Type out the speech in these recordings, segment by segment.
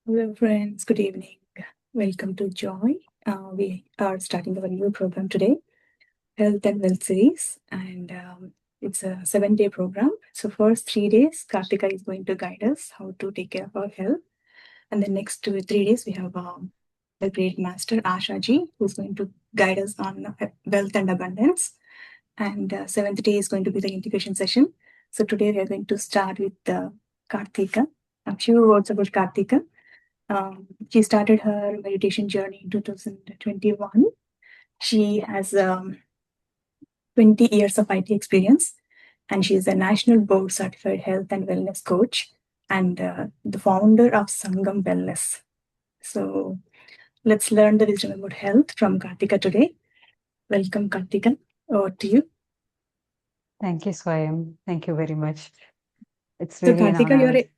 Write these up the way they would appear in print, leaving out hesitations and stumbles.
Hello, friends. Good evening. Welcome to Joy. We are starting our new program today, Health and Wealth Series, and it's a 7-day program. So, first 3 days, Karthika is going to guide us how to take care of our health, and the next 3 days we have celebrate Master Asha ji, who's going to guide us on wealth and abundance, and seventh day is going to be the integration session. So, today we are going to start with Karthika. A few words about Karthika. She started her meditation journey in 2021. She has 20 years of IT experience, and she is a national board certified health and wellness coach and the founder of Sangam Wellness. So let's learn the wisdom about health from Kartika today. Welcome, Kartika. Over to you. Thank you, Swayam. Thank you very much. It's So, really an Kartika, you're honor. a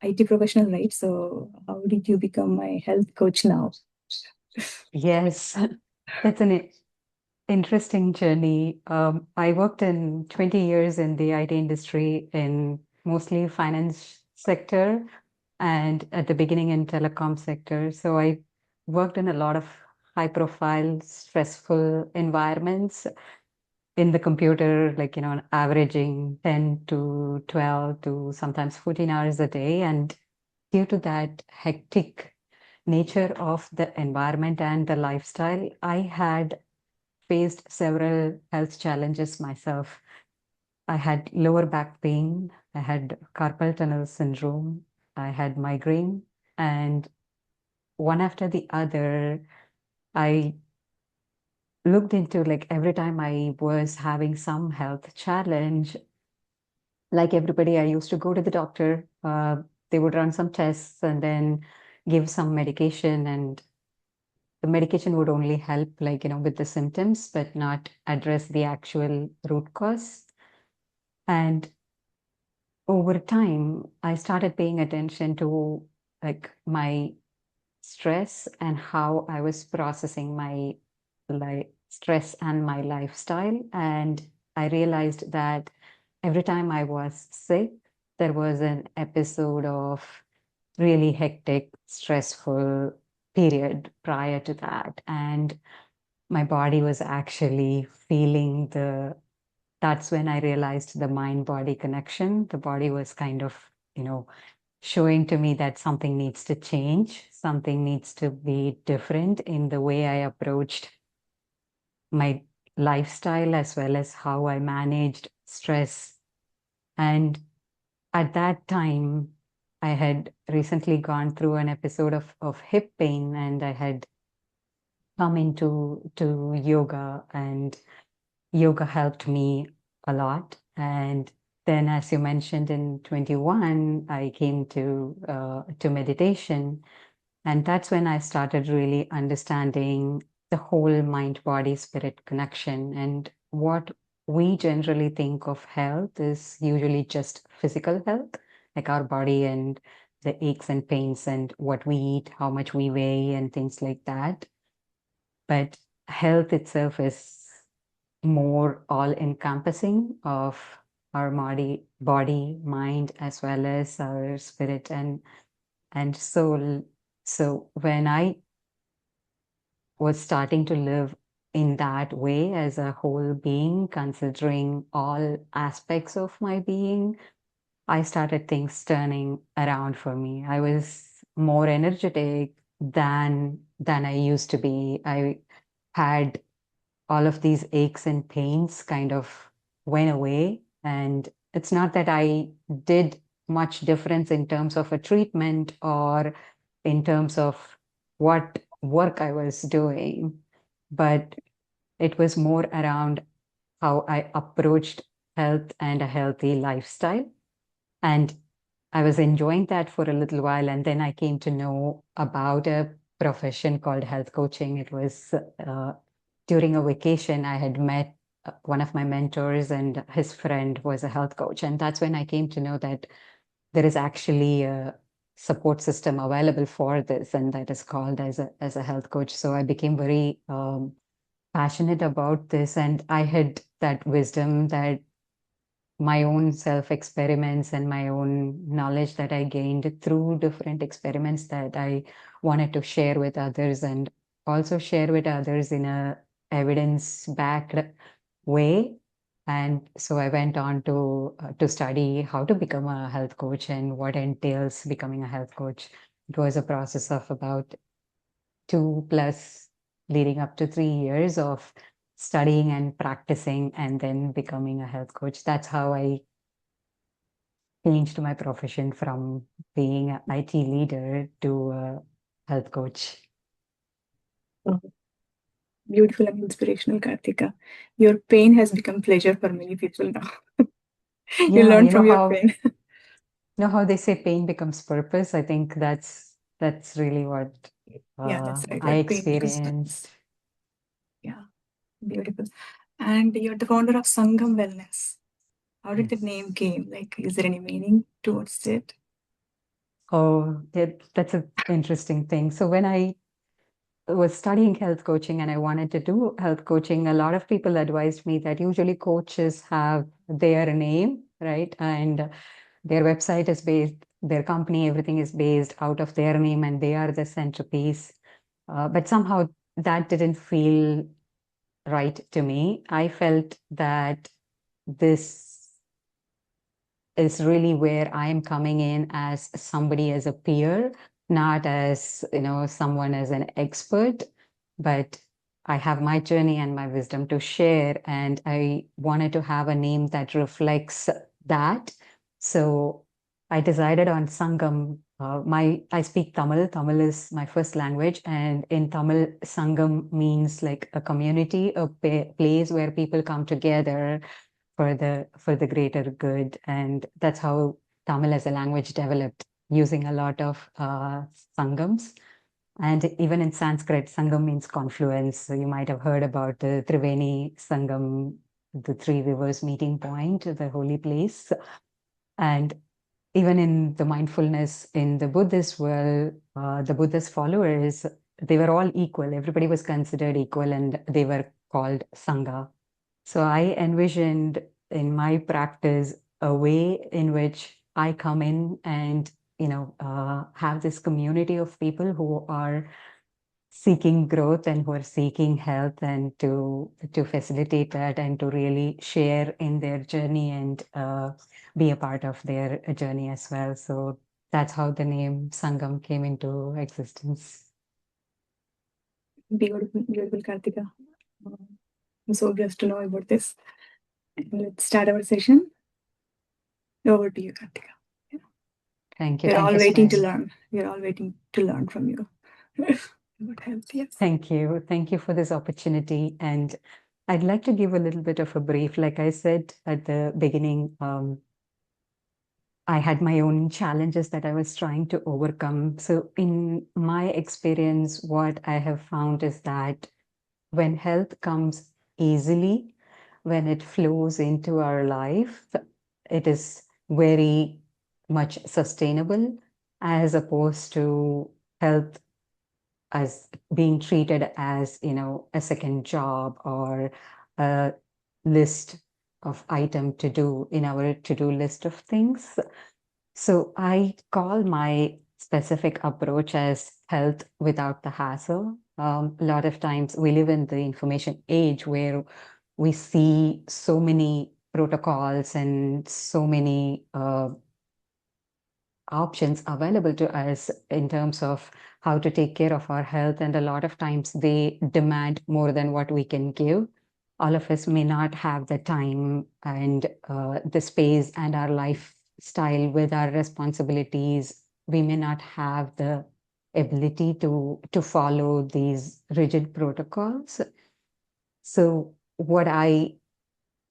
IT professional, right? So, how did you become my health coach now? Yes, it's an interesting journey. I worked in 20 years in the IT industry in mostly finance sector and at the beginning in telecom sector. So I worked in a lot of high profile, stressful environments in the computer, like, averaging 10 to 12 to sometimes 14 hours a day. And due to that hectic nature of the environment and the lifestyle, I had faced several health challenges myself. I had lower back pain, I had carpal tunnel syndrome, I had migraine, and one after the other, I looked into, like, every time I was having some health challenge, like everybody, I used to go to the doctor. They would run some tests and then give some medication, and the medication would only help, like, with the symptoms, but not address the actual root cause. And over time, I started paying attention to, like, my stress and how I was processing my stress and my lifestyle. And I realized that every time I was sick, there was an episode of really hectic, stressful period prior to that. And my body was actually feeling that's when I realized the mind body connection. The body was kind of, showing to me that something needs to change, something needs to be different in the way I approached my lifestyle as well as how I managed stress. And at that time, I had recently gone through an episode of hip pain, and I had come into to yoga, and yoga helped me a lot. And then, as you mentioned, in 21, I came to meditation, and that's when I started really understanding the whole mind body spirit connection. And what we generally think of health is usually just physical health, like our body and the aches and pains and what we eat, how much we weigh, and things like that. But health itself is more all encompassing of our body, mind, as well as our spirit and soul. So when I was starting to live in that way as a whole being, considering all aspects of my being, I started things turning around for me. I was more energetic than I used to be. I had all of these aches and pains kind of went away. And it's not that I did much difference in terms of a treatment or in terms of what work I was doing, but it was more around how I approached health and a healthy lifestyle. And I was enjoying that for a little while. And then I came to know about a profession called health coaching. It was during a vacation, I had met one of my mentors, and his friend was a health coach. And that's when I came to know that there is actually a support system available for this, and that is called as a health coach. So I became very passionate about this, and I had that wisdom that my own self experiments and my own knowledge that I gained through different experiments that I wanted to share with others, and also share with others in a evidence backed way. And so I went on to study how to become a health coach and what entails becoming a health coach. It was a process of about 2 plus, leading up to 3 years of studying and practicing and then becoming a health coach. That's how I changed my profession from being an IT leader to a health coach. Oh, beautiful and inspirational, Karthika. Your pain has become pleasure for many people now. You Yeah, learn from your pain. you know how they say pain becomes purpose. I think that's really what Yeah, that's right. I Like pain becomes experienced. purpose. Yeah, beautiful. And you're the founder of Sangam Wellness. How did the Yes. name came? Like, is there any meaning towards it? Oh, that's an interesting thing. So when I was studying health coaching and I wanted to do health coaching, a lot of people advised me that usually coaches have their name, right? And their website is based, their company, everything is based out of their name and they are the centerpiece. But somehow that didn't feel right to me. I felt that this is really where I am coming in as somebody, as a peer, not as, someone as an expert, but I have my journey and my wisdom to share, and I wanted to have a name that reflects that. So I decided on Sangam. I speak Tamil. Tamil is my first language, and in Tamil, Sangam means like a community, a place where people come together for the greater good. And that's how Tamil as a language developed, using a lot of sangams. And even in Sanskrit, Sangam means confluence. So you might have heard about the Triveni Sangam, the three rivers meeting point, the holy place. And even in the mindfulness in the Buddhist world, the Buddhist followers, they were all equal. Everybody was considered equal and they were called Sangha. So I envisioned in my practice a way in which I come in and have this community of people who are seeking growth and who are seeking health, and to facilitate that and to really share in their journey and be a part of their journey as well. So that's how the name Sangam came into existence. Beautiful, beautiful, Karthika. I'm so blessed to know about this. And let's start our session. Over to you, Karthika. Yeah. Thank you. We're Thank all you so waiting to much. learn. We're all waiting to learn from you about health. Yes. Thank you. Thank you for this opportunity. And I'd like to give a little bit of a brief. Like I said at the beginning, I had my own challenges that I was trying to overcome. So, in my experience, what I have found is that when health comes easily, when it flows into our life, it is very much sustainable, as opposed to health as being treated as, a second job or a list of item to do in our to-do list of things. So I call my specific approach as health without the hassle. A lot of times we live in the information age where we see so many protocols and so many options available to us in terms of how to take care of our health. And a lot of times they demand more than what we can give. All of us may not have the time and the space and our lifestyle with our responsibilities. We may not have the ability to follow these rigid protocols. So what I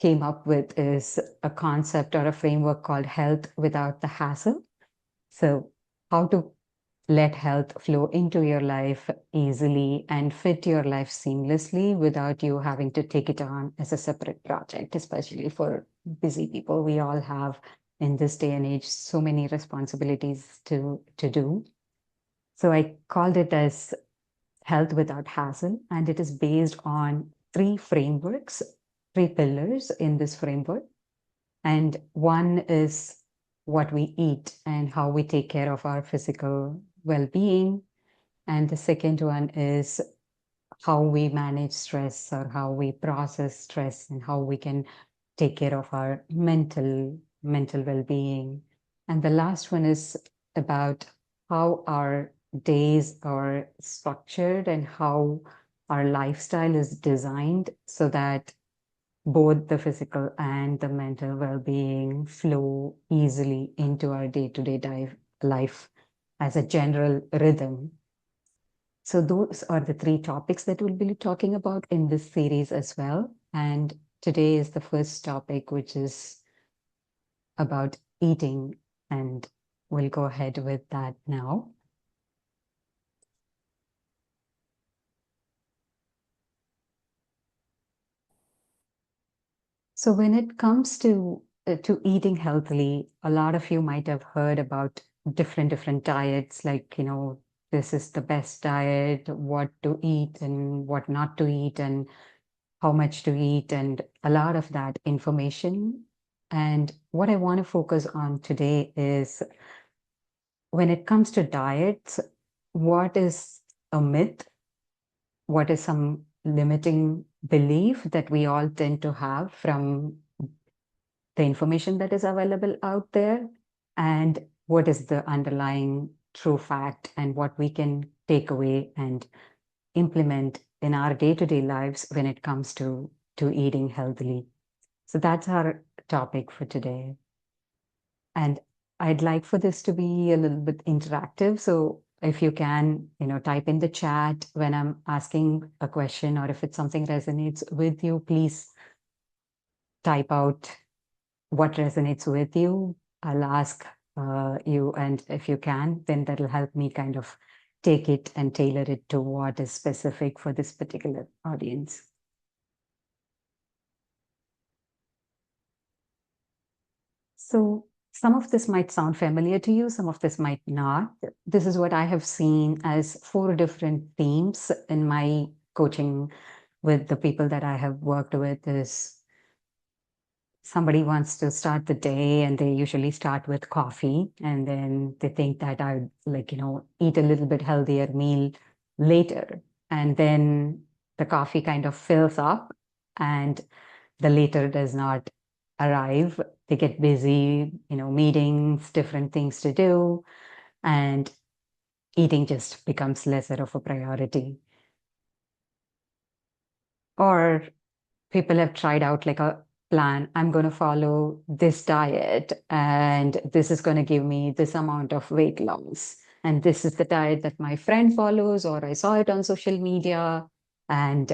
came up with is a concept or a framework called health without the hassle. So, how to let health flow into your life easily and fit your life seamlessly without you having to take it on as a separate project, especially for busy people. We all have in this day and age so many responsibilities to do. So I called it as health without hassle, and it is based on three frameworks, three pillars in this framework. And one is what we eat and how we take care of our physical well-being. And the second one is how we manage stress or how we process stress and how we can take care of our mental well-being. And the last one is about how our days are structured and how our lifestyle is designed so that both the physical and the mental well-being flow easily into our day-to-day life as a general rhythm. So those are the three topics that we'll be talking about in this series as well. And today is the first topic, which is about eating. And we'll go ahead with that now. So when it comes to eating healthily, a lot of you might have heard about different diets, like, this is the best diet, what to eat and what not to eat, and how much to eat, and a lot of that information. And what I want to focus on today is when it comes to diets, what is a myth? What is some limiting belief that we all tend to have from the information that is available out there? And what is the underlying true fact and what we can take away and implement in our day-to-day lives when it comes to eating healthily? So that's our topic for today. And I'd like for this to be a little bit interactive. So if you can, type in the chat when I'm asking a question, or if it's something resonates with you, please type out what resonates with you. I'll ask you, and if you can, then that'll help me kind of take it and tailor it to what is specific for this particular audience. So some of this might sound familiar to you, some of this might not. This is what I have seen as four different themes in my coaching with the people that I have worked with. Is somebody wants to start the day and they usually start with coffee, and then they think that I would, like, eat a little bit healthier meal later. And then the coffee kind of fills up and the later does not arrive. They get busy, meetings, different things to do, and eating just becomes lesser of a priority. Or people have tried out like a plan. I'm going to follow this diet, and this is going to give me this amount of weight loss. And this is the diet that my friend follows, or I saw it on social media. And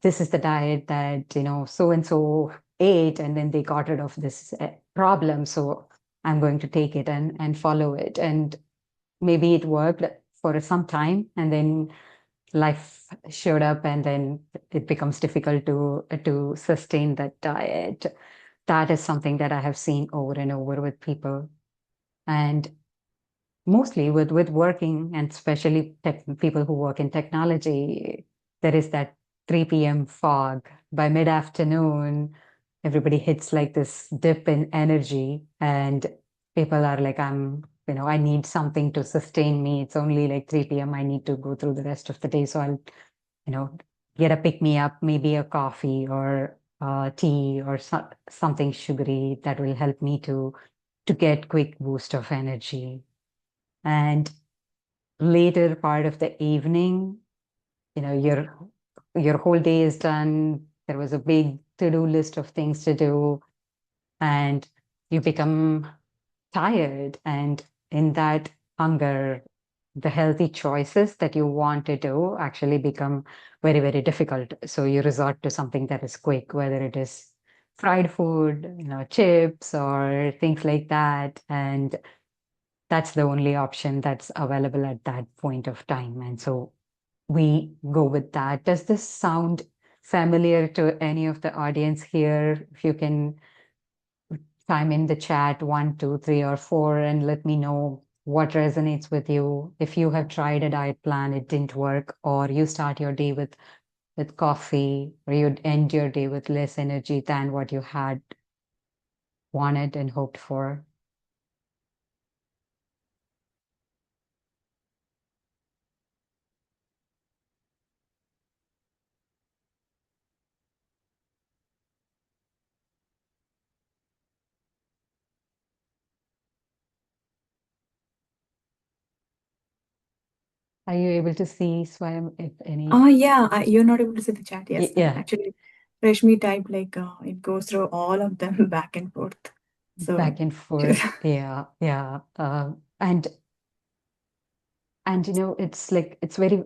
this is the diet that, so and so ate, and then they got rid of this problem. So I'm going to take it and follow it. And maybe it worked for some time, and then life showed up, and then it becomes difficult to sustain that diet. That is something that I have seen over and over with people. And mostly with working, and especially people who work in technology, there is that 3 p.m. fog. By mid-afternoon, everybody hits like this dip in energy, and people are like, I need something to sustain me. It's only like 3 p.m. I need to go through the rest of the day. So I'll, you know, get a pick me up, maybe a coffee or tea or something sugary that will help me to get quick boost of energy. And later part of the evening, your whole day is done. There was a big to-do list of things to do, and you become tired. And in that hunger, the healthy choices that you want to do actually become very, very difficult. So you resort to something that is quick, whether it is fried food, chips or things like that. And that's the only option that's available at that point of time. And so we go with that. Does this sound familiar to any of the audience here? If you can time in the chat 1, 2, 3, or 4 and let me know what resonates with you. If you have tried a diet plan, it didn't work, or you start your day with coffee, or you'd end your day with less energy than what you had wanted and hoped for. Are you able to see, Swayam, if any? Yeah, you're not able to see the chat. Yes, Yeah, actually, Rashmi typed like it goes through all of them back and forth. So, back and forth. Yeah, yeah. And it's like it's very yeah,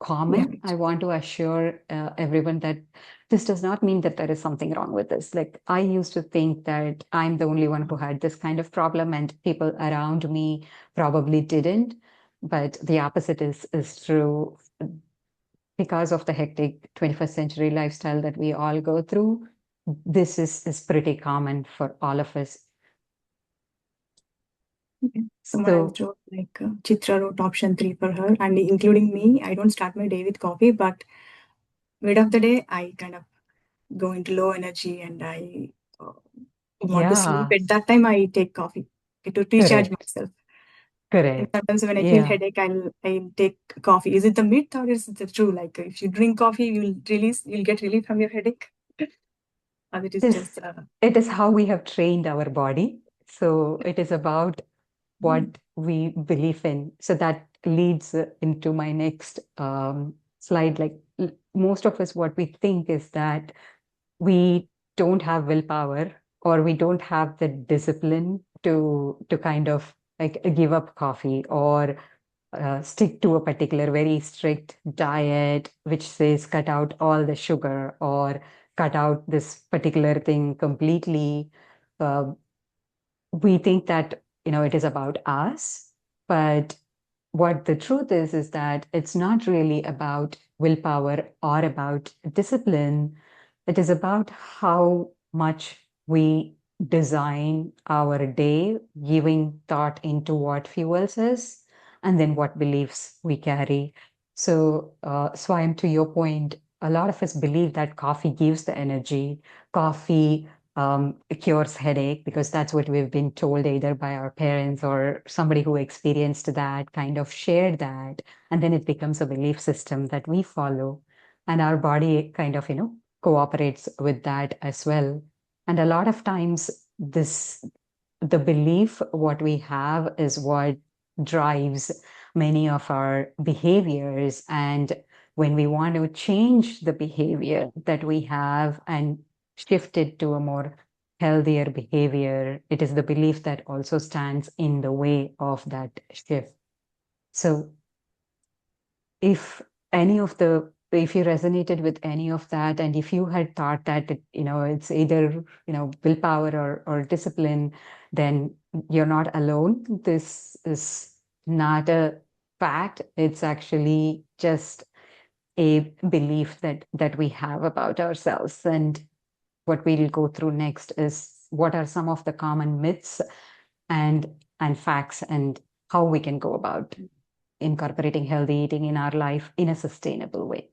common. I want to assure everyone that this does not mean that there is something wrong with this. Like I used to think that I'm the only one who had this kind of problem, and people around me probably didn't. But the opposite is true. Because of the hectic 21st century lifestyle that we all go through, this is pretty common for all of us. okay. Someone else So wrote like Chitra wrote option 3 for her, and including me. I don't start my day with coffee, but mid of the day, I kind of go into low energy and I want to sleep. yeah, At that time, I take coffee to recharge correct, myself. And correct. sometimes when I feel Yeah. headache, I'll take coffee. Is it the myth or is it the true? Like if you drink coffee, you'll get relief from your headache, or it is just This it is how we have trained our body. So it is about mm, what we believe in. So that leads into my next slide. Like most of us, what we think is that we don't have willpower or we don't have the discipline to kind of like give up coffee or stick to a particular very strict diet which says cut out all the sugar or cut out this particular thing completely. uh, we think that it is about us, but what the truth is that it's not really about willpower or about discipline. It is about how much we design our day, giving thought into what fuels us and then what beliefs we carry. So Swayam, to your point, a lot of us believe that coffee gives the energy. Coffee cures headache because that's what we've been told either by our parents or somebody who experienced that kind of shared that. And then it becomes a belief system that we follow. And our body kind of, cooperates with that as well. And a lot of times, the belief what we have is what drives many of our behaviors. And when we want to change the behavior that we have and shift it to a more healthier behavior, it is the belief that also stands in the way of that shift. So if if you resonated with any of that, and if you had thought that it's either willpower or discipline, then you're not alone. This is not a fact. It's actually just a belief that we have about ourselves. And what we'll go through next is what are some of the common myths and facts, and how we can go about incorporating healthy eating in our life in a sustainable way.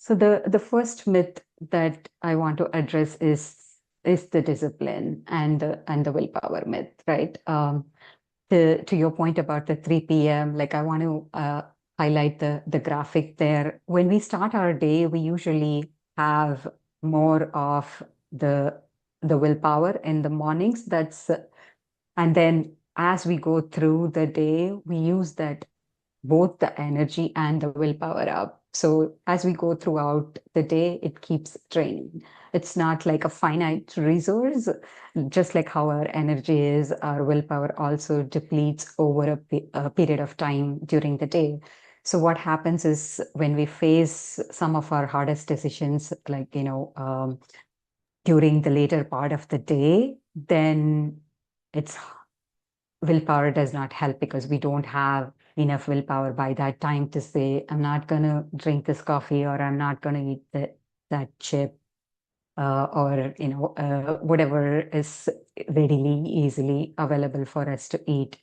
So the first myth that I want to address is the discipline and the willpower myth, right? To your point about the 3 p.m., like I want to highlight the graphic there. When we start our day, we usually have more of the willpower in the mornings. And then as we go through the day, we use that both the energy and the willpower up. So as we go throughout the day, it keeps draining. It's not like a finite resource. Just like how our energy is, our willpower also depletes over a period of time during the day. So what happens is when we face some of our hardest decisions, like, during the later part of the day, then it's willpower does not help because we don't have enough willpower by that time to say, I'm not going to drink this coffee or I'm not going to eat that chip or, whatever is readily, easily available for us to eat.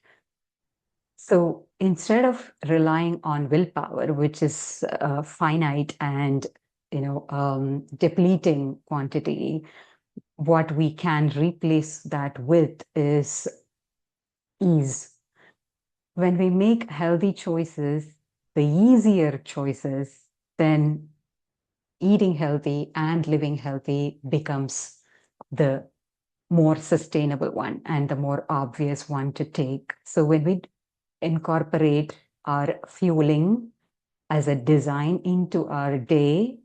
So instead of relying on willpower, which is finite and, depleting quantity, what we can replace that with is ease. When we make healthy choices, the easier choices, then eating healthy and living healthy becomes the more sustainable one and the more obvious one to take. So when we incorporate our fueling as a design into our day,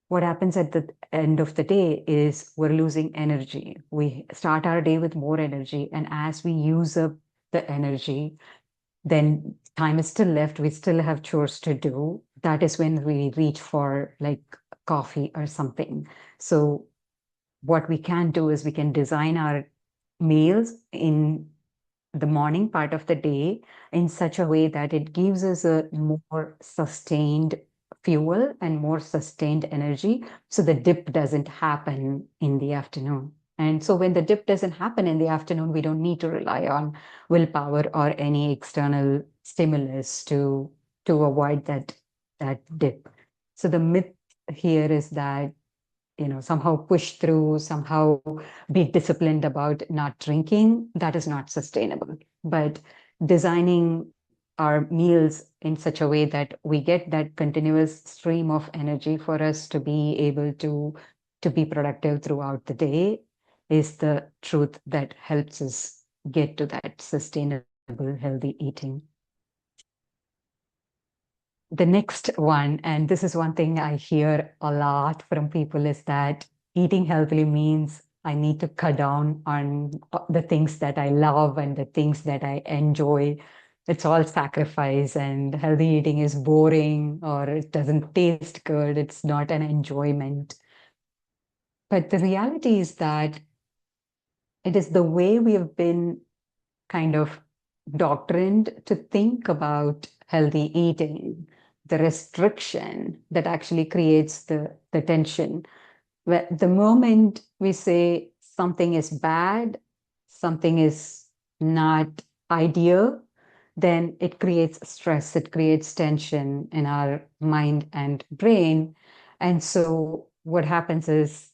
what happens at the end of the day is we're losing energy. We start our day with more energy, and as we use up the energy, then time is still left. We still have chores to do. That is when we reach for like coffee or something. So what we can do is we can design our meals in the morning part of the day in such a way that it gives us a more sustained fuel and more sustained energy. So the dip doesn't happen in the afternoon. And so when the dip doesn't happen in the afternoon, we don't need to rely on willpower or any external stimulus to avoid that dip. So the myth here is that somehow push through, somehow be disciplined about not drinking, that is not sustainable. But designing our meals in such a way that we get that continuous stream of energy for us to be able to be productive throughout the day is the truth that helps us get to that sustainable healthy eating. The next one, and this is one thing I hear a lot from people, is that eating healthily means I need to cut down on the things that I love and the things that I enjoy. It's all sacrifice, and healthy eating is boring or it doesn't taste good. It's not an enjoyment. But the reality is that it is the way we have been kind of doctrined to think about healthy eating, the restriction that actually creates the tension. Where the moment we say something is bad, something is not ideal, then it creates stress, it creates tension in our mind and brain. And so what happens is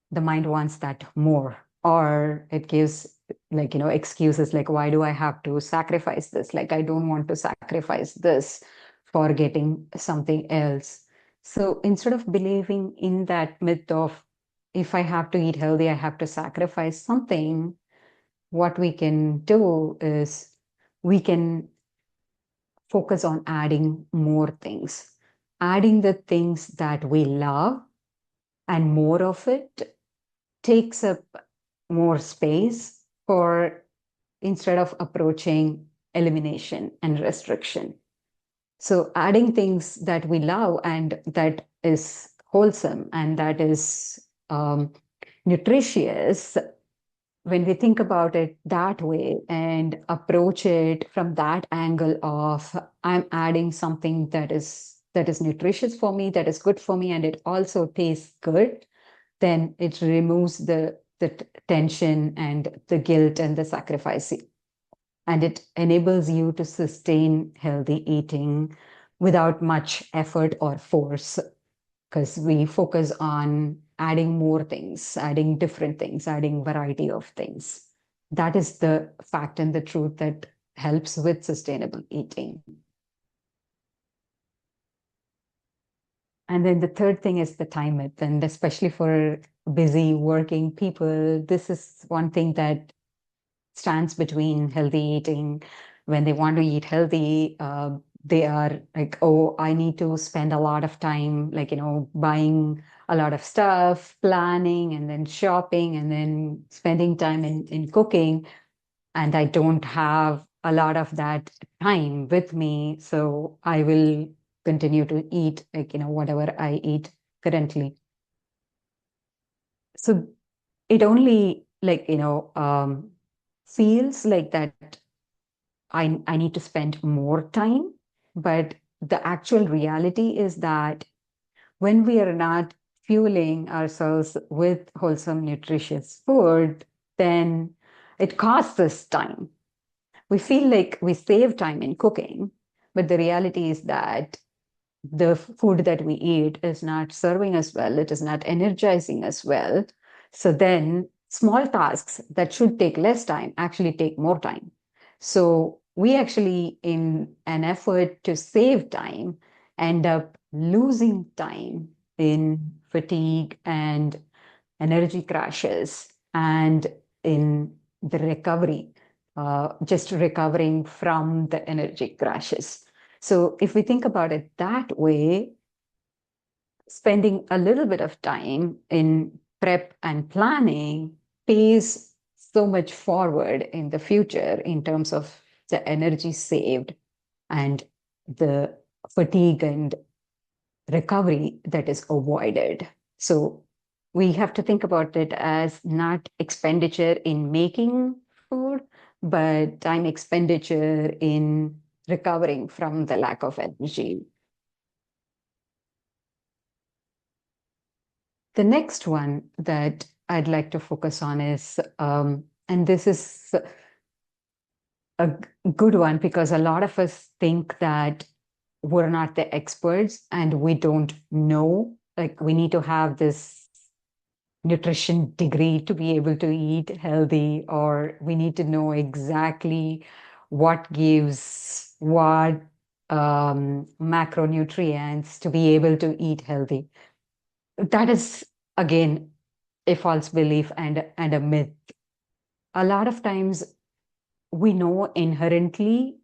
the mind wants that more, or it gives excuses like, why do I have to sacrifice this? Like, I don't want to sacrifice this for getting something else. So instead of believing in that myth of, if I have to eat healthy, I have to sacrifice something, what we can do is we can focus on adding more things, adding the things that we love, and more of it takes up more space for, instead of approaching elimination and restriction. So adding things that we love and that is wholesome and that is nutritious, when we think about it that way and approach it from that angle of, I'm adding something that is nutritious for me, that is good for me, and it also tastes good, then it removes the tension and the guilt and the sacrifice. And it enables you to sustain healthy eating without much effort or force, because we focus on adding more things, adding different things, adding variety of things. That is the fact and the truth that helps with sustainable eating. And then the third thing is the time myth. And especially for busy working people, this is one thing that stands between healthy eating. When they want to eat healthy, they are like, oh, I need to spend a lot of time, like, buying a lot of stuff, planning, and then shopping, and then spending time in cooking. And I don't have a lot of that time with me. So I will continue to eat, like, whatever I eat currently. So it only, like, feels like that I need to spend more time. But the actual reality is that when we are not fueling ourselves with wholesome, nutritious food, then it costs us time. We feel like we save time in cooking, but the reality is that the food that we eat is not serving us well, it is not energizing us well. So then small tasks that should take less time actually take more time. So we actually, in an effort to save time, end up losing time in fatigue and energy crashes and in the recovery, just recovering from the energy crashes. So if we think about it that way, spending a little bit of time in prep and planning pays so much forward in the future in terms of the energy saved and the fatigue and recovery that is avoided. So we have to think about it as not expenditure in making food, but time expenditure in recovering from the lack of energy. The next one that I'd like to focus on is, and this is a good one because a lot of us think that we're not the experts and we don't know. Like, we need to have this nutrition degree to be able to eat healthy, or we need to know exactly what gives what macronutrients to be able to eat healthy. That is, again, a false belief and a myth. A lot of times we know inherently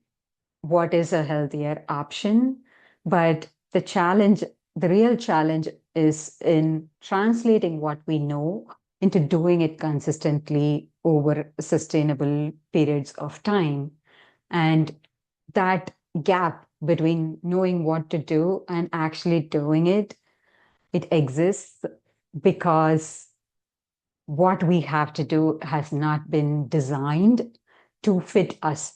what is a healthier option, but the real challenge is in translating what we know into doing it consistently over sustainable periods of time. And that gap between knowing what to do and actually doing it exists because what we have to do has not been designed to fit us.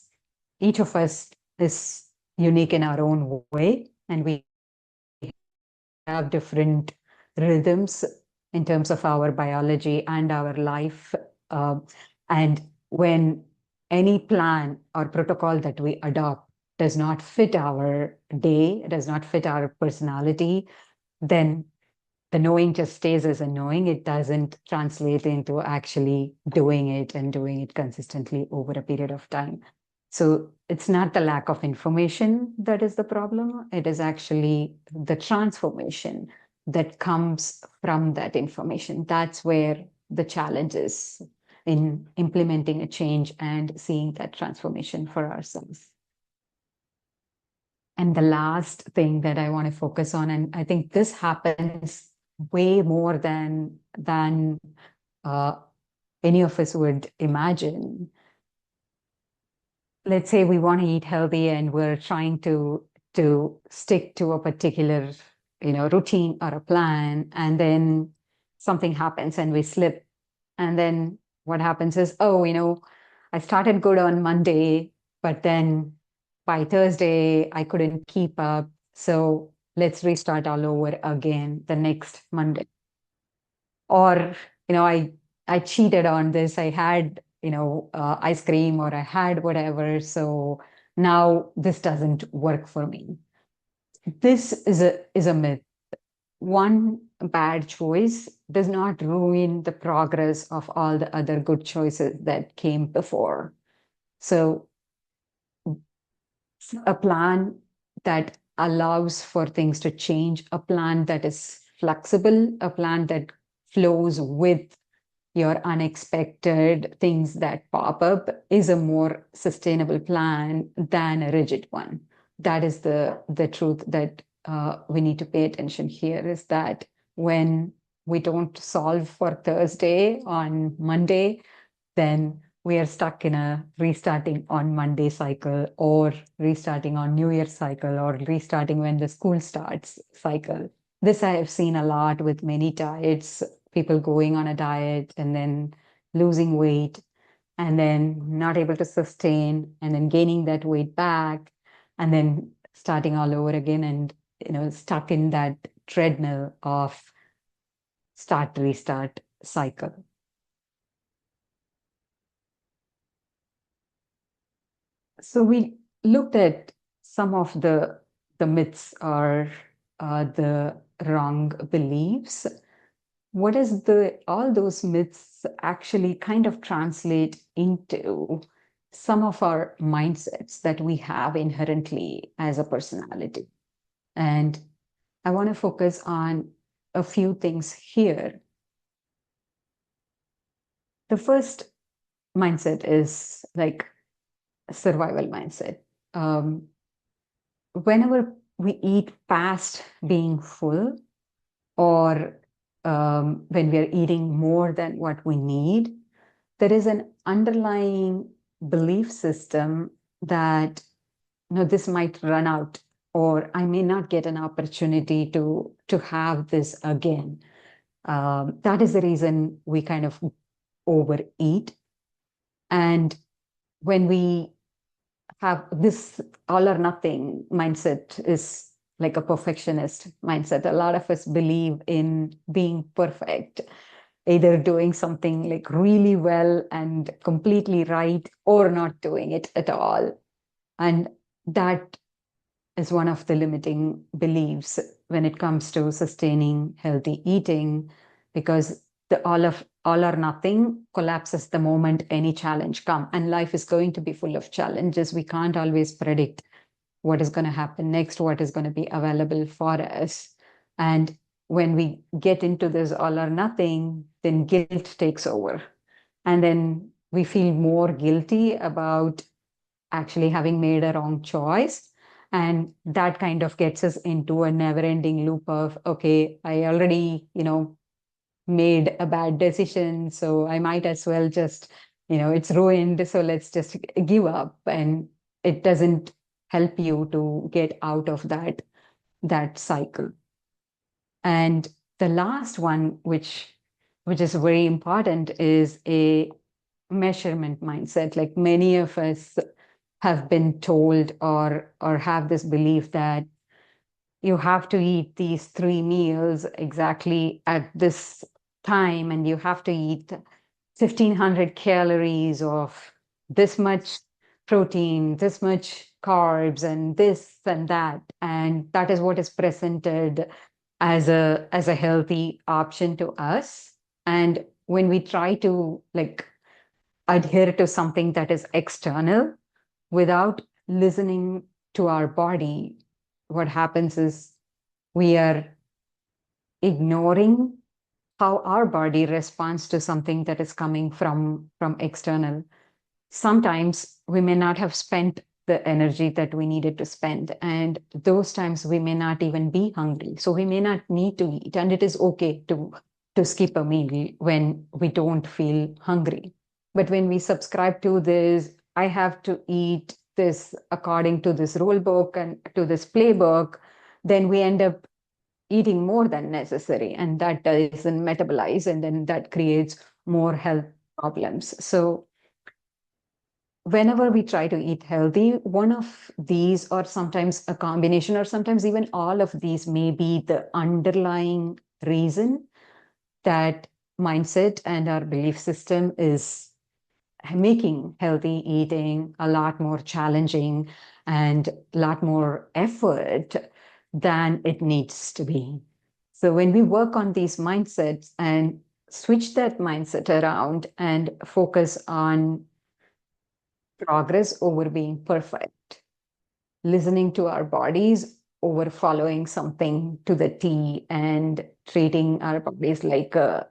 Each of us is unique in our own way, and we have different rhythms in terms of our biology and our life. Uh, and when any plan or protocol that we adopt does not fit our day, does not fit our personality, then the knowing just stays as a knowing. It doesn't translate into actually doing it and doing it consistently over a period of time. So it's not the lack of information that is the problem. It is actually the transformation that comes from that information. That's where the challenge is in implementing a change and seeing that transformation for ourselves. And the last thing that I want to focus on, and I think this happens way more than uh, any of us would imagine. Let's say we want to eat healthy and we're trying to stick to a particular routine or a plan, and then something happens and we slip, and then what happens is, oh, I started good on Monday, but then by Thursday I couldn't keep up, so let's restart all over again the next Monday. Or I cheated on this. I had ice cream, or I had whatever, so now this doesn't work for me. This is a myth. One bad choice does not ruin the progress of all the other good choices that came before. So a plan that allows for things to change, a plan that is flexible, a plan that flows with your unexpected things that pop up is a more sustainable plan than a rigid one. That is the truth that we need to pay attention here, is that when we don't solve for Thursday on Monday, then we are stuck in a restarting on Monday cycle, or restarting on New Year cycle, or restarting when the school starts cycle. This I have seen a lot with many diets, people going on a diet and then losing weight and then not able to sustain and then gaining that weight back and then starting all over again, and stuck in that treadmill of start restart cycle. So we looked at some of the myths or the wrong beliefs. what does the all those myths actually kind of translate into some of our mindsets that we have inherently as a personality? And I want to focus on a few things here. The first mindset is like a survival mindset. Um, Whenever we eat past being full, or when we are eating more than what we need, there is an underlying belief system that, this might run out, or I may not get an opportunity to have this again. That is the reason we kind of overeat. And when we have this all or nothing mindset, is like a perfectionist mindset. A lot of us believe in being perfect, either doing something like really well and completely right, or not doing it at all. And that is one of the limiting beliefs when it comes to sustaining healthy eating, because the all or nothing collapses the moment any challenge come, and life is going to be full of challenges. We can't always predict what is going to happen next, what is going to be available for us. And when we get into this all or nothing, then guilt takes over, and then we feel more guilty about actually having made a wrong choice. And that kind of gets us into a never ending loop of, okay, I already, made a bad decision, so I might as well just, it's ruined, so let's just give up. And it doesn't help you to get out of that cycle. And the last one, which is very important, is a measurement mindset. Like many of us have been told, or have this belief that you have to eat these 3 meals exactly at this time, and you have to eat 1,500 calories of this much protein, this much carbs, and this and that. And that is what is presented as a healthy option to us. And when we try to like adhere to something that is external without listening to our body, what happens is we are ignoring how our body responds to something that is coming from external. Sometimes we may not have spent the energy that we needed to spend, and those times we may not even be hungry, so we may not need to eat, and it is okay to skip a meal when we don't feel hungry. But when we subscribe to this, I have to eat this according to this rule book and to this playbook, then we end up eating more than necessary, and that doesn't metabolize, and then that creates more health problems. So whenever we try to eat healthy, one of these, or sometimes a combination, or sometimes even all of these, may be the underlying reason that mindset and our belief system is making healthy eating a lot more challenging and a lot more effort than it needs to be. So when we work on these mindsets and switch that mindset around and focus on progress over being perfect, listening to our bodies over following something to the T, and treating our bodies like a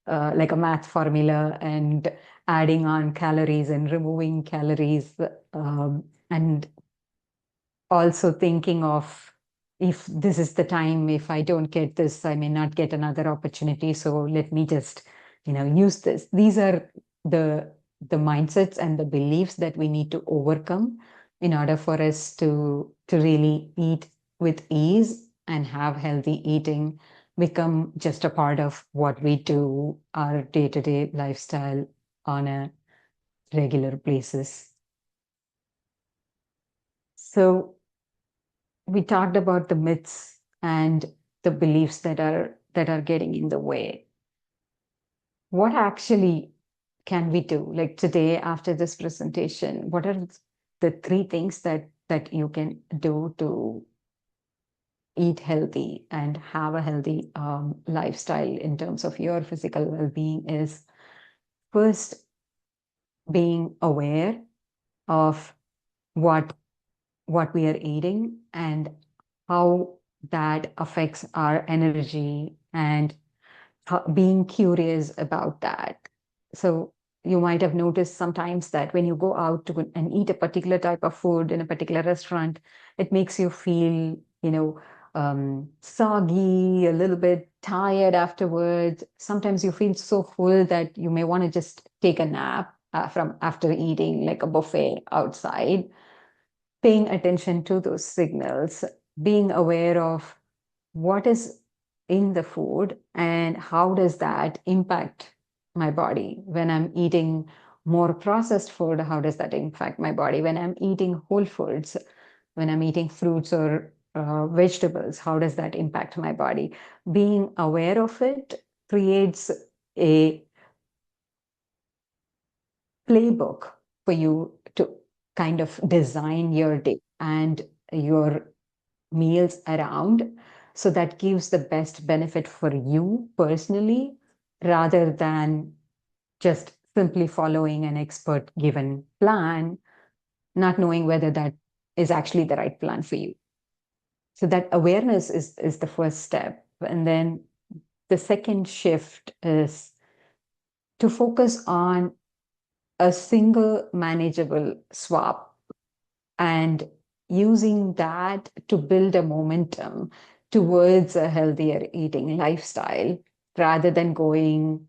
math formula, and adding on calories and removing calories, and also thinking of, if this is the time, if I don't get this, I may not get another opportunity, so let me just use this. These are the mindsets and the beliefs that we need to overcome in order for us to really eat with ease and have healthy eating become just a part of what we do, our day-to-day lifestyle, on a regular basis. So we talked about the myths and the beliefs that are getting in the way. What actually can we do? Like today, after this presentation, what are the 3 things that you can do eat healthy and have a healthy lifestyle in terms of your physical well-being is first being aware of what we are eating and how that affects our energy, and being curious about that. So you might have noticed sometimes that when you go out to and eat a particular type of food in a particular restaurant, it makes you feel, soggy, a little bit tired afterwards. Sometimes you feel so full that you may want to just take a nap from after eating like a buffet outside. Paying attention to those signals, being aware of what is in the food and how does that impact my body. When I'm eating more processed food, how does that impact my body? When I'm eating whole foods, when I'm eating fruits or vegetables, how does that impact my body? Being aware of it creates a playbook for you to kind of design your day and your meals around. So that gives the best benefit for you personally rather than just simply following an expert given plan, not knowing whether that is actually the right plan for you. So that awareness is the first step. And then the second shift is to focus on a single manageable swap and using that to build a momentum towards a healthier eating lifestyle rather than going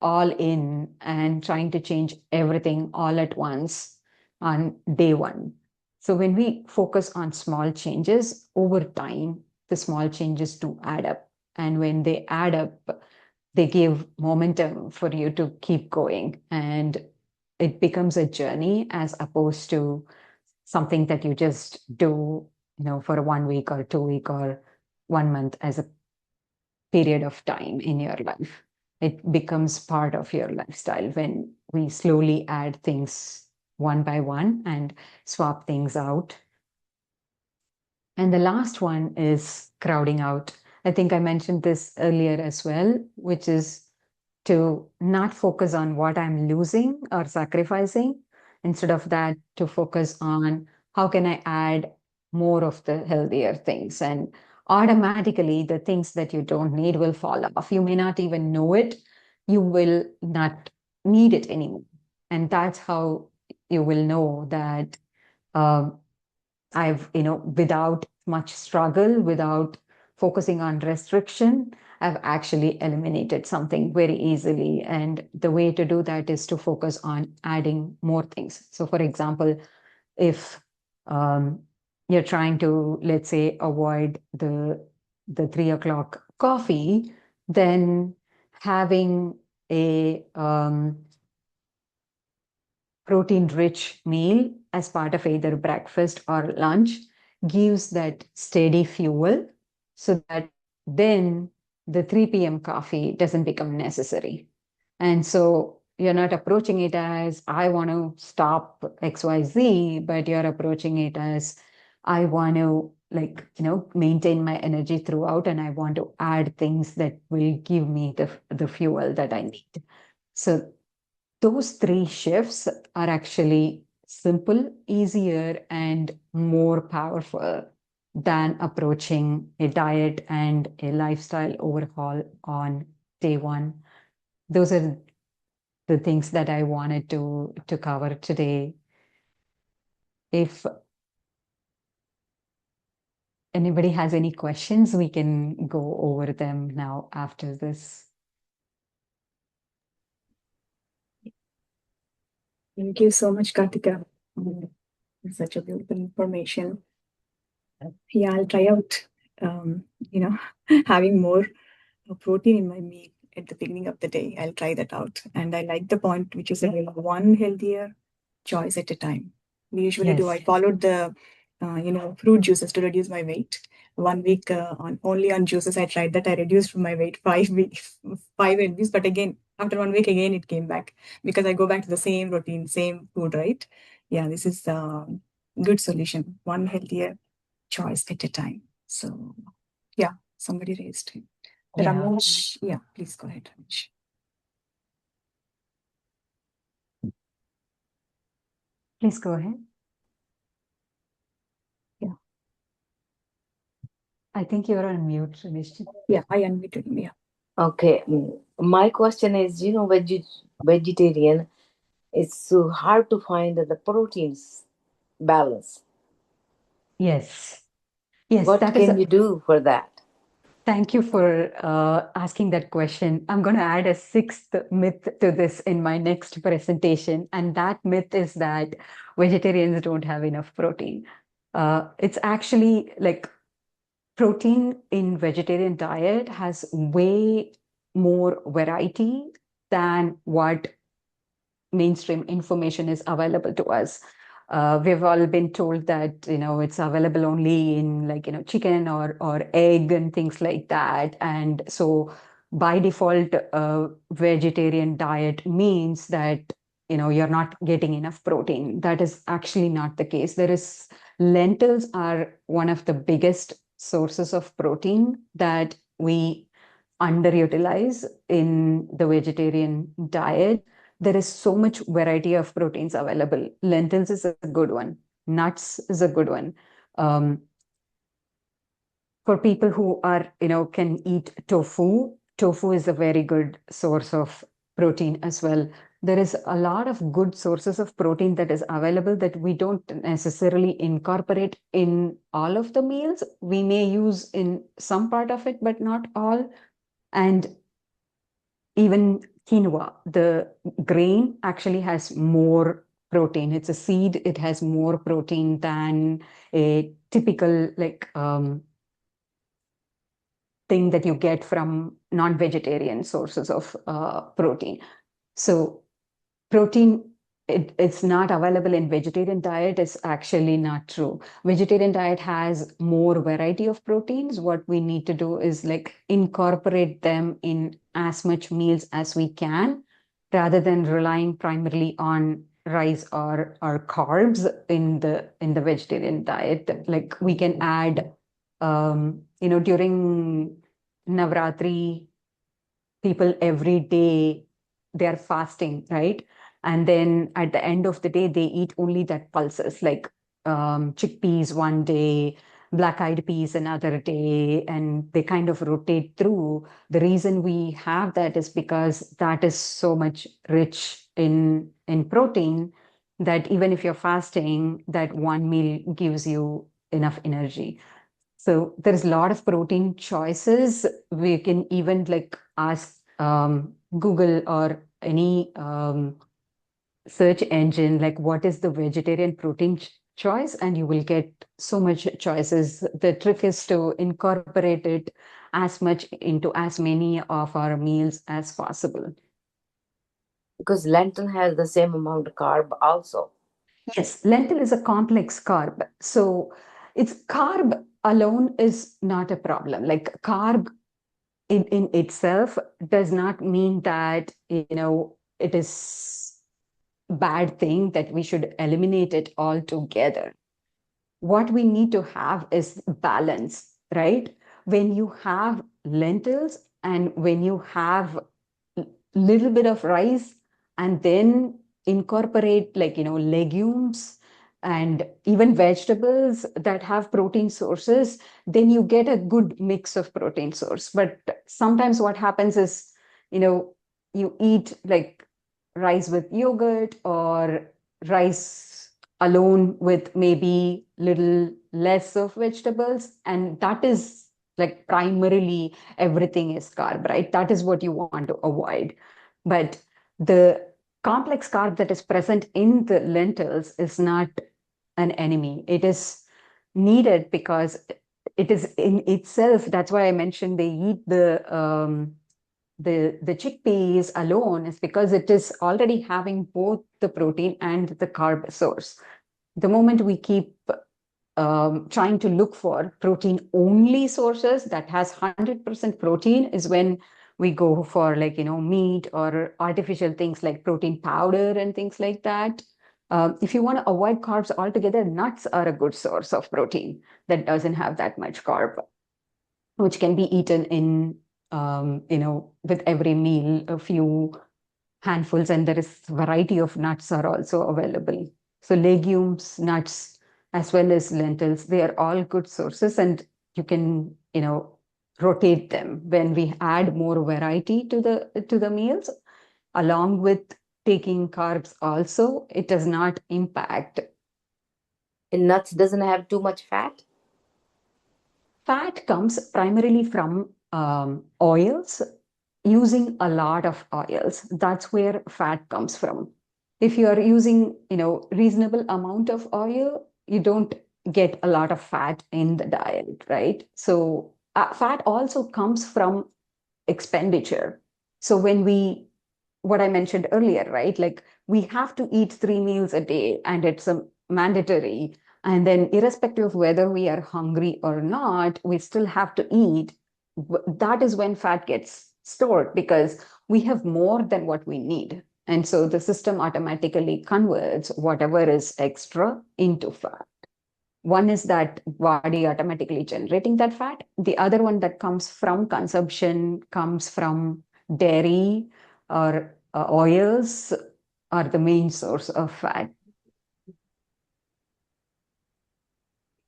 all in and trying to change everything all at once on day one. So, when we focus on small changes over time, the small changes do add up. And when they add up, they give momentum for you to keep going. And it becomes a journey as opposed to something that you just do, for 1 week or 2 week or 1 month as a period of time in your life. It becomes part of your lifestyle when we slowly add things one by one and swap things out. And the last one is crowding out. I think I mentioned this earlier as well, which is to not focus on what I'm losing or sacrificing. Instead of that, to focus on how can I add more of the healthier things. And automatically, the things that you don't need will fall off. You may not even know it. You will not need it anymore. And that's how you will know that um, without much struggle, without focusing on restriction, I've actually eliminated something very easily. And the way to do that is to focus on adding more things. So, for example, if um, you're trying to, let's say, avoid the 3 o'clock coffee, then having a protein rich meal as part of either breakfast or lunch gives that steady fuel so that then the 3 p.m. coffee doesn't become necessary. And so you're not approaching it as, I want to stop XYZ, but you're approaching it as, I want to, maintain my energy throughout, and I want to add things that will give me the fuel that I need. So those three shifts are actually simple, easier, and more powerful than approaching a diet and a lifestyle overhaul on day one. Those are the things that I wanted to cover today. If anybody has any questions, we can go over them now after this. Thank you so much, Karthika. Such a beautiful information. Yeah, I'll try out, um, you know, having more protein in my meal at the beginning of the day. I'll try that out. And I like the point which is one healthier choice at a time. We usually do. I Yes. followed the, fruit juices to reduce my weight. 1 week on only on juices. I tried that. I reduced my weight 5 weeks, 5 lbs. But again, after 1 week, again it came back because I go back to the same routine, same food. Right? Yeah, this is a good solution. One healthier choice at a time. So, yeah, somebody raised him. Yeah. Ramesh, yeah, please go ahead, Ramesh. Please go ahead. Yeah. I think you're on mute, Ramesh. Yeah, I unmuted him. Yeah. Okay. My question is, vegetarian, it's so hard to find the proteins balance. Yes. Yes, What that is can a you do for that? thank you for asking that question. I'm going to add a sixth myth to this in my next presentation. And that myth is that vegetarians don't have enough protein. It's actually like protein in vegetarian diet has way more variety than what mainstream information is available to us. We've all been told that it's available only in like chicken or egg and things like that, and so by default, vegetarian diet means that you're not getting enough protein. That is actually not the case. Lentils are one of the biggest sources of protein that we underutilize in the vegetarian diet. There is so much variety of proteins available. Lentils is a good one. Nuts is a good one. Um, for people who are, can eat tofu, tofu is a very good source of protein as well. There is a lot of good sources of protein that is available that we don't necessarily incorporate in all of the meals. We may use in some part of it, but not all. And even quinoa, the grain actually has more protein. It's a seed, it has more protein than a typical thing that you get from non-vegetarian sources of protein. So protein, it's not available in vegetarian diet is actually not true. Vegetarian diet has more variety of proteins. What we need to do is like incorporate them in as much meals as we can, rather than relying primarily on rice or carbs in the vegetarian diet. Like we can add during Navratri, people every day they're fasting, right? And then at the end of the day, they eat only that pulses, like chickpeas one day, black eyed peas another day, and they kind of rotate through. The reason we have that is because that is so much rich in protein that even if you're fasting, that one meal gives you enough energy. So there's a lot of protein choices. We can even like ask Google or any search engine, like what is the vegetarian protein choice, and you will get so much choices. The trick is to incorporate it as much into as many of our meals as possible. Because lentil has the same amount of carb also. Yes, lentil is a complex carb. So it's carb alone is not a problem. Like carb in itself does not mean that it is bad thing that we should eliminate it altogether. What we need to have is balance, right? When you have lentils and when you have little bit of rice and then incorporate legumes and even vegetables that have protein sources, then you get a good mix of protein source. But sometimes what happens is you know you eat like rice with yogurt or rice alone with maybe little less of vegetables, and that is like primarily everything is carb, right? That is what you want to avoid. But the complex carb that is present in the lentils is not an enemy. It is needed because it is in itself. That's why I mentioned they eat the chickpeas alone, is because it is already having both the protein and the carb source. The moment we keep trying to look for protein only sources that has 100% protein is when we go for meat or artificial things like protein powder and things like that. If you want to avoid carbs altogether, nuts are a good source of protein that doesn't have that much carb, which can be eaten in, with every meal, a few handfuls, and there is variety of nuts are also available. So legumes, nuts, as well as lentils, they are all good sources, and you can, rotate them. When we add more variety to the meals, along with taking carbs also, it does not impact. And nuts doesn't have too much fat? Fat comes primarily from oils, using a lot of oils. That's where fat comes from. If you are using, reasonable amount of oil, you don't get a lot of fat in the diet, right? So fat also comes from expenditure. So what I mentioned earlier, right? Like we have to eat 3 meals a day and it's a mandatory. And then irrespective of whether we are hungry or not, we still have to eat. That is when fat gets stored because we have more than what we need. And so the system automatically converts whatever is extra into fat. One is that body automatically generating that fat. The other one that comes from consumption comes from dairy or oils are the main source of fat.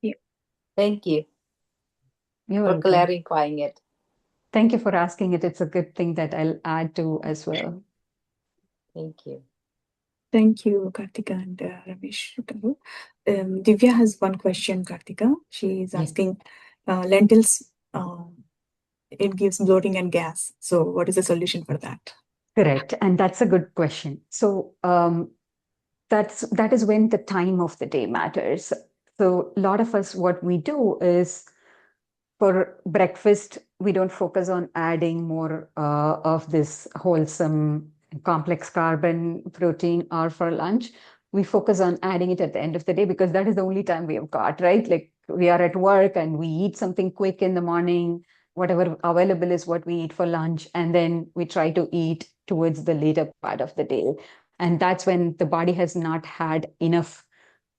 Yeah. Thank you You're for welcome. clarifying it. Thank you for asking it. It's a good thing that I'll add to as well. Thank you. Thank you, Karthika and Ramesh. Divya has one question, Karthika. She is asking, lentils, it gives bloating and gas. So what is the solution for that? Correct. And that's a good question. So that is when the time of the day matters. So a lot of us, what we do is for breakfast, we don't focus on adding more of this wholesome complex carbon protein, or for lunch, we focus on adding it at the end of the day because that is the only time we have got, right? Like we are at work and we eat something quick in the morning, whatever available is what we eat for lunch. And then we try to eat towards the later part of the day. And that's when the body has not had enough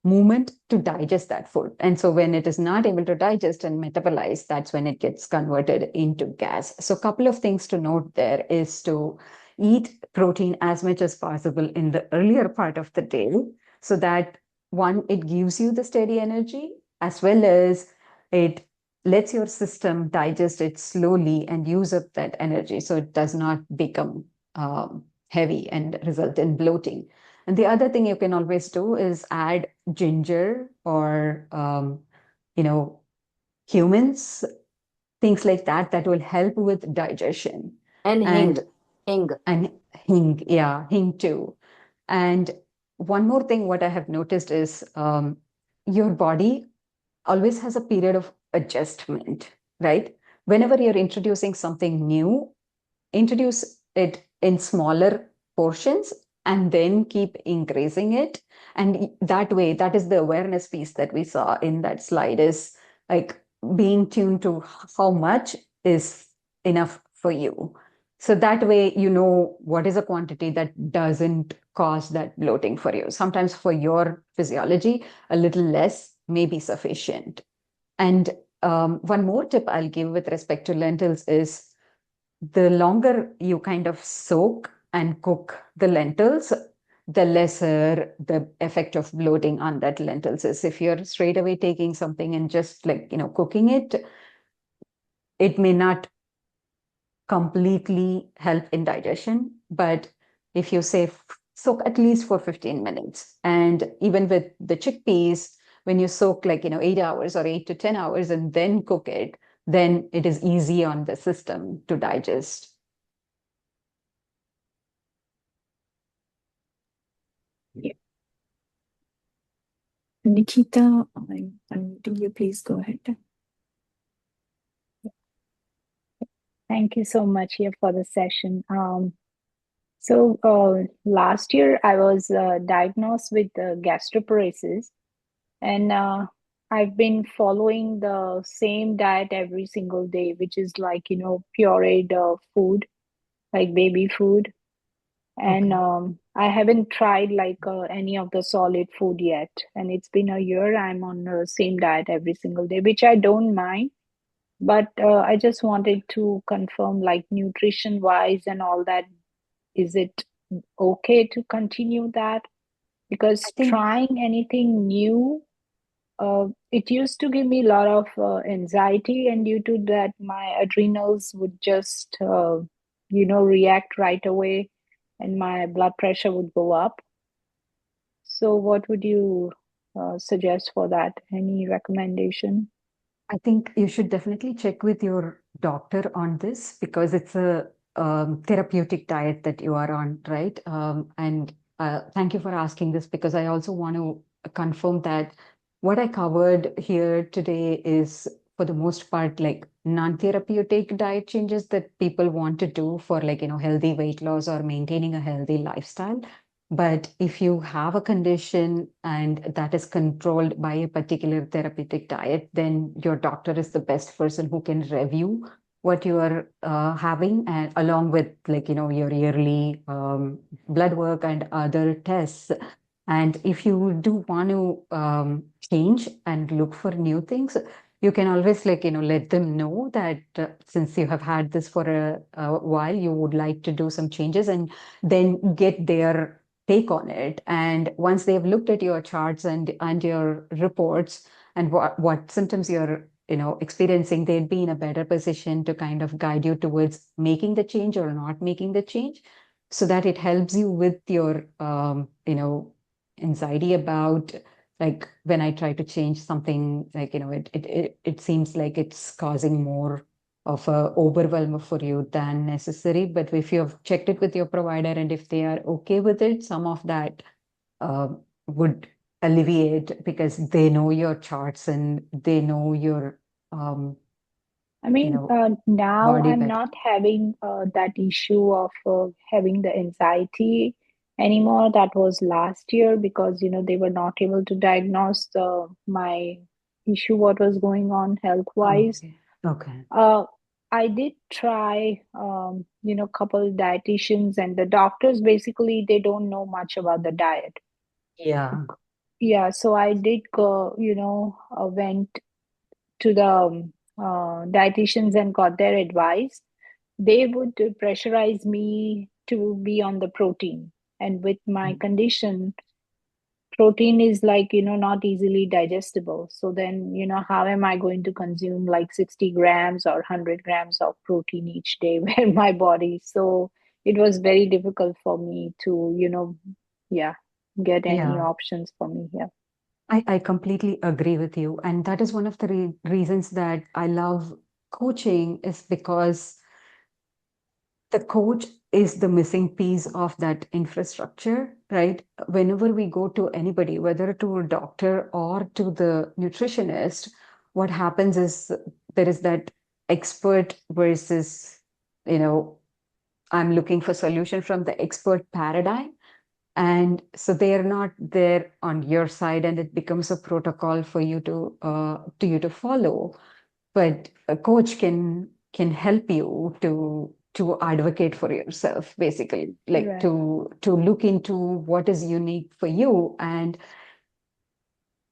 movement to digest that food. And so when it is not able to digest and metabolize, that's when it gets converted into gas. So a couple of things to note there is to eat protein as much as possible in the earlier part of the day so that one, it gives you the steady energy as well as it lets your system digest it slowly and use up that energy so it does not become heavy and result in bloating. And the other thing you can always do is add ginger or, humans, things like that, that will help with digestion. And hing. Hing. And hing, yeah, hing too. And one more thing, what I have noticed is your body always has a period of adjustment, right? Whenever you're introducing something new, introduce it in smaller portions and then keep increasing it. And that way, that is the awareness piece that we saw in that slide, is like being tuned to how much is enough for you. So that way, you know what is a quantity that doesn't cause that bloating for you. Sometimes for your physiology, a little less may be sufficient. And one more tip I'll give with respect to lentils is the longer you kind of soak and cook the lentils, the lesser the effect of bloating on that lentils is. If you're straight away taking something and just like, cooking it, it may not completely help in digestion. But if you say soak at least for 15 minutes, and even with the chickpeas, when you soak like, 8 hours or 8 to 10 hours and then cook it, then it is easy on the system to digest. Yeah. Nikita, I'm unmuting you. Please go ahead. Thank you so much here for the session. So last year I was diagnosed with gastroparesis, and I've been following the same diet every single day, which is like, pureed food, like baby food. And Okay. I haven't tried like any of the solid food yet. And it's been a year. I'm on the same diet every single day, which I don't mind. But I just wanted to confirm, like nutrition wise and all that, is it okay to continue that? I Because think trying anything new, it used to give me a lot of anxiety, and due to that, my adrenals would just, react right away, and my blood pressure would go up. So, what would you suggest for that? Any recommendation? I think you should definitely check with your doctor on this because it's a therapeutic diet that you are on, right? And thank you for asking this because I also want to confirm that what I covered here today is, for the most part, like non-therapeutic diet changes that people want to do for, like, healthy weight loss or maintaining a healthy lifestyle. But if you have a condition and that is controlled by a particular therapeutic diet, then your doctor is the best person who can review what you are having, and along with, like, your yearly blood work and other tests. And if you do want to change and look for new things, you can always, like, let them know that since you have had this for a while, you would like to do some changes, and then get their take on it. And once they've looked at your charts and your reports and what symptoms you're experiencing, they'd be in a better position to kind of guide you towards making the change or not making the change, so that it helps you with your anxiety about, like, when I try to change something, like, it seems like it's causing more of a overwhelm for you than necessary. But if you have checked it with your provider and if they are okay with it, some of that uh, would alleviate, because they know your charts and they know your um, I you mean, know now body I'm better. not having that issue of having the anxiety anymore. That was last year because, they were not able to diagnose my issue, what was going on Oh, health-wise. okay. Okay. Uh, I did try, couple dietitians, and the doctors basically they don't know much about the diet. Yeah. Yeah, so I did go, went to the dietitians and got their advice. They would pressurize me to be on the protein. And with my condition, protein is like, not easily digestible. So then, how am I going to consume like 60 grams or 100 grams of protein each day where my body? So it was very difficult for me to, yeah, get any Yeah. options for me here. I completely agree with you. And that is one of the reasons that I love coaching, is because the coach is the missing piece of that infrastructure, right? Whenever we go to anybody, whether to a doctor or to the nutritionist, what happens is there is that expert versus, you know, I'm looking for solution from the expert paradigm. And so they are not there on your side, and it becomes a protocol for you to follow. But a coach can help you to advocate for yourself, basically, like Right. to look into what is unique for you. And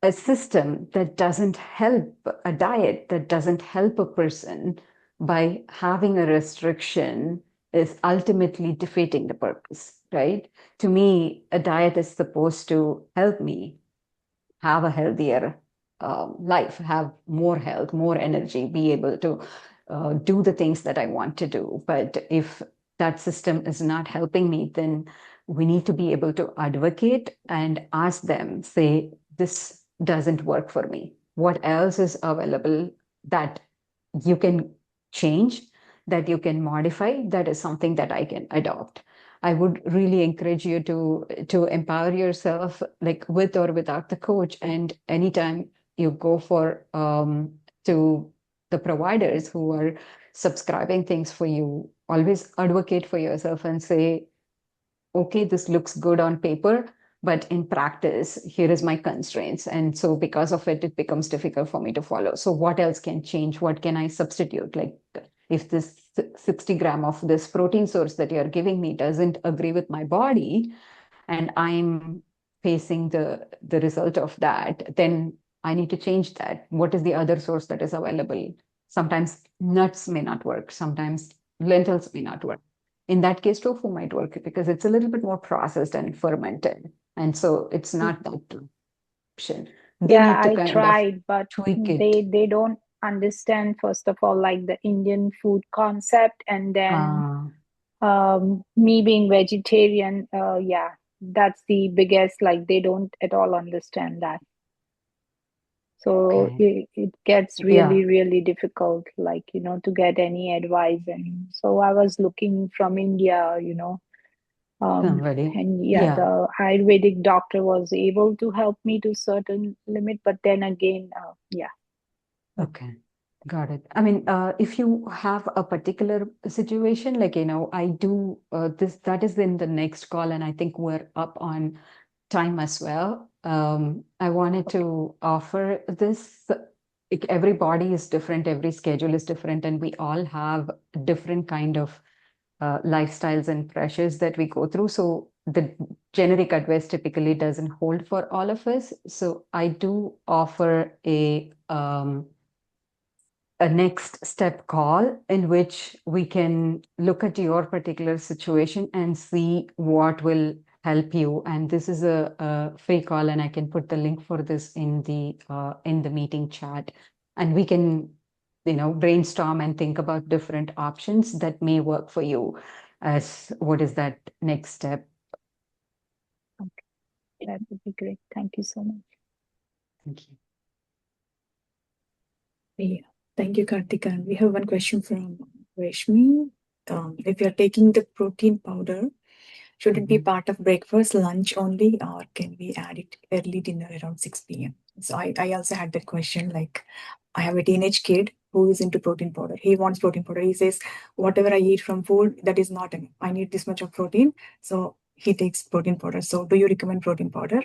a system that doesn't help, a diet that doesn't help a person by having a restriction, is ultimately defeating the purpose, right? To me, a diet is supposed to help me have a healthier life, have more health, more energy, be able to do the things that I want to do. But if that system is not helping me, then we need to be able to advocate and ask them, say, this doesn't work for me. What else is available that you can change, that you can modify, that is something that I can adopt. I would really encourage you to empower yourself, like with or without the coach. And anytime you go for to the providers who are subscribing things for you, always advocate for yourself and say, okay, this looks good on paper, but in practice, here is my constraints. And so because of it, it becomes difficult for me to follow. So what else can change? What can I substitute? Like, if this 60 gram of this protein source that you're giving me doesn't agree with my body, and I'm facing the result of that, then I need to change that. What is the other source that is available? Sometimes nuts may not work. Sometimes lentils may not work. In that case, tofu might work because it's a little bit more processed and fermented. And so it's not that option. They Yeah, need to I kind of tried, but tweak it. they don't understand, first of all, like the Indian food concept, and then Uh, me being vegetarian, yeah, that's the biggest, like they don't at all understand that. So okay. it gets Yeah. really, really difficult, like, to get any advice. And so I was looking from India, Somebody. and yeah, Yeah. the Ayurvedic doctor was able to help me to certain limit, but then again, yeah. Okay. Got it. I mean, if you have a particular situation, like, I do this, that is in the next call, and I think we're up on time as well. I wanted to offer this. Like, every body is different, every schedule is different, and we all have different kind of lifestyles and pressures that we go through. So the generic advice typically doesn't hold for all of us. So I do offer a next step call in which we can look at your particular situation and see what will help you. And this is a free call, and I can put the link for this in the meeting chat, and we can brainstorm and think about different options that may work for you as what is that next step. Okay, that would be great. Thank you so much. Thank you. Yeah. Thank you, Karthika. And we have one question from Reshmi. If you're taking the protein powder, should it be part of breakfast, lunch only, or can we add it early dinner around 6 p.m.? So I also had that question. Like, I have a teenage kid who is into protein powder. He wants protein powder. He says, whatever I eat from food, that is not enough. I need this much of protein. So he takes protein powder. So do you recommend protein powder?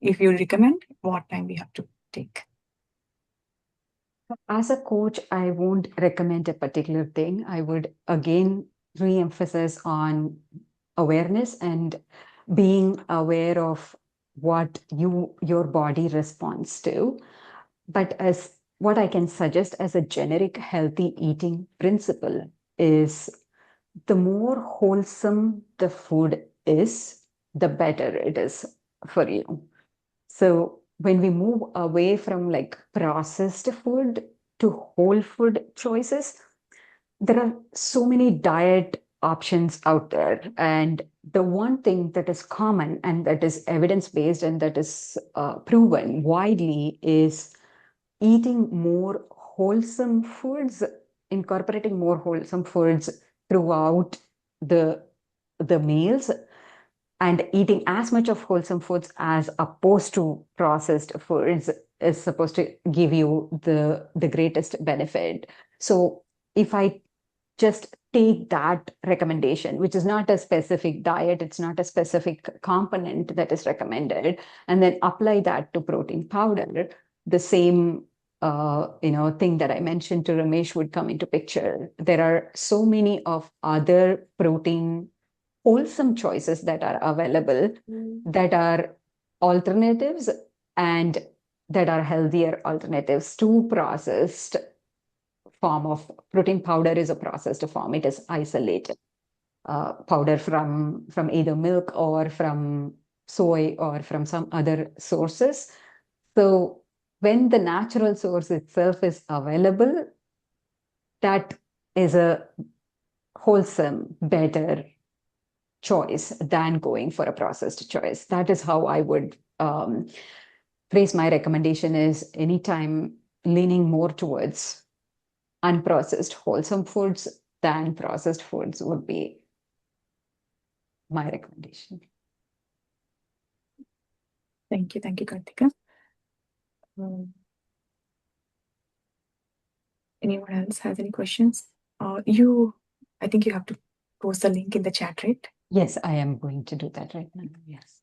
If you recommend, what time we have to take? As a coach, I won't recommend a particular thing. I would again re-emphasize on awareness and being aware of what your body responds to. But as what I can suggest as a generic healthy eating principle is the more wholesome the food is, the better it is for you. So when we move away from like processed food to whole food choices, there are so many diet options out there. And the one thing that is common and that is evidence based and that is proven widely is eating more wholesome foods, incorporating more wholesome foods throughout the the meals, and eating as much of wholesome foods as opposed to processed foods is supposed to give you the greatest benefit. So if I just take that recommendation, which is not a specific diet, it's not a specific component that is recommended, and then apply that to protein powder, the same thing that I mentioned to Ramesh would come into picture. There are so many of other protein wholesome choices that are available that are alternatives and that are healthier alternatives to processed form of protein powder. Is a processed form. It is isolated powder from either milk or from soy or from some other sources. So when the natural source itself is available, that is a wholesome, better choice than going for a processed choice. That is how I would phrase my recommendation is anytime leaning more towards unprocessed wholesome foods than processed foods would be my recommendation. Thank you. Thank you, Karthika. Anyone else has any questions? I think you have to post the link in the chat, right? Yes, I am going to do that right now. Yes.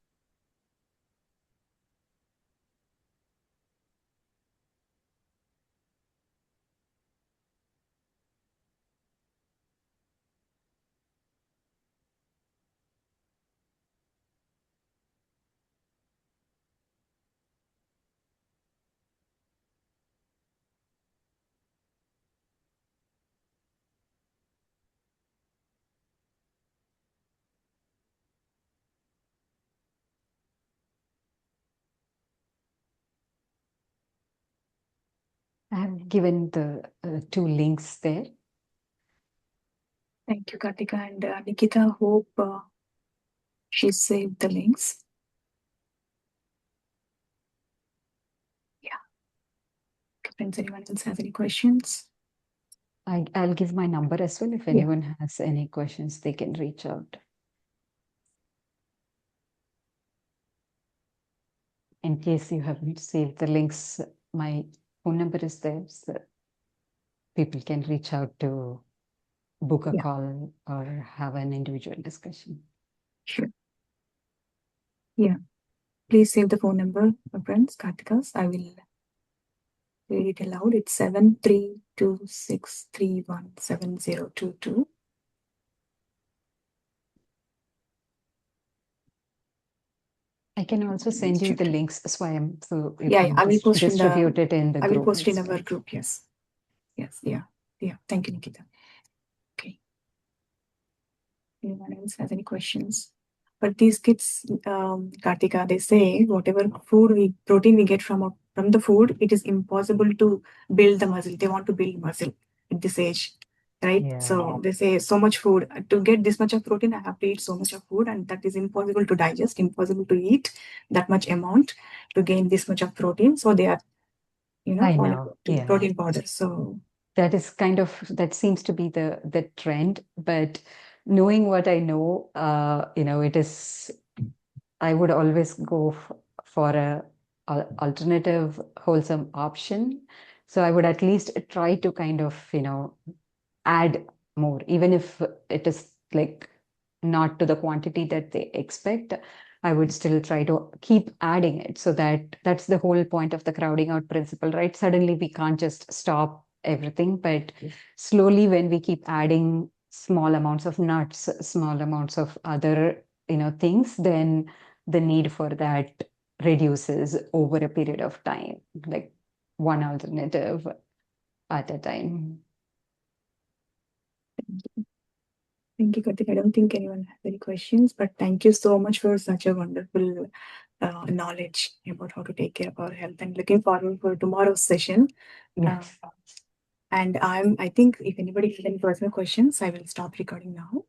I have given the two links there. Thank you, Karthikka. And Nikita, hope she saved the links. Yeah. Friends, anyone else has any questions? I'll give my number as well. If anyone has any questions, they can reach out. In case you haven't saved the links, my phone number is there, so people can reach out to book a call or have an individual discussion. Sure. Yeah. Please save the phone number, my friends, Karthikkas. I will read it aloud. It's 7326317022. I can also send you the links, Swayam, so you Yeah, can I will post distribute it in the group. I will post in as our well. group. Yes. Yeah. Thank you, Nikita. Okay. Anyone else has any questions? But these kids, Karthikka, they say whatever protein we get from the food, it is impossible to build the muscle. They want to build muscle at this age, right? Yeah. So they say so much food to get this much of protein. I have to eat so much of food, and that is impossible to digest. Impossible to eat that much amount to gain this much of protein. So they are, I know. Yeah. protein powder. So that is that seems to be the trend, but knowing what I know, it is, I would always go for a alternative wholesome option. So I would at least try to kind of add more, even if it is like not to the quantity that they expect. I would still try to keep adding it, so that's the whole point of the crowding out principle, right? Suddenly we can't just stop everything, but slowly, when we keep adding small amounts of nuts, small amounts of other things, then the need for that reduces over a period of time, like one alternative at a time. thank you, Karthik. I don't think anyone has any questions, but thank you so much for such a wonderful knowledge about how to take care of our health, and looking forward for tomorrow's session. Yes. And I think if anybody has any personal questions, I will stop recording now.